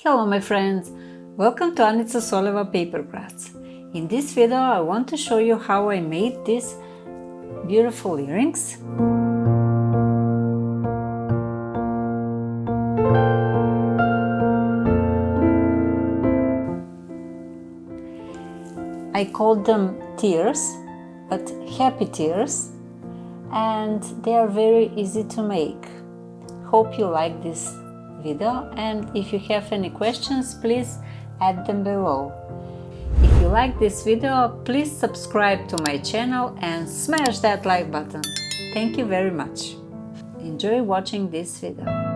Hello my friends, welcome to Anica Soleva Paper Crafts. In this video I want to show you how I made these beautiful earrings. I called them tears, but happy tears, and they are very easy to make. Hope you like this video, and if you have any questions, please add them below. If you like this video, please subscribe to my channel and smash that like button. Thank you very much. Enjoy watching this video.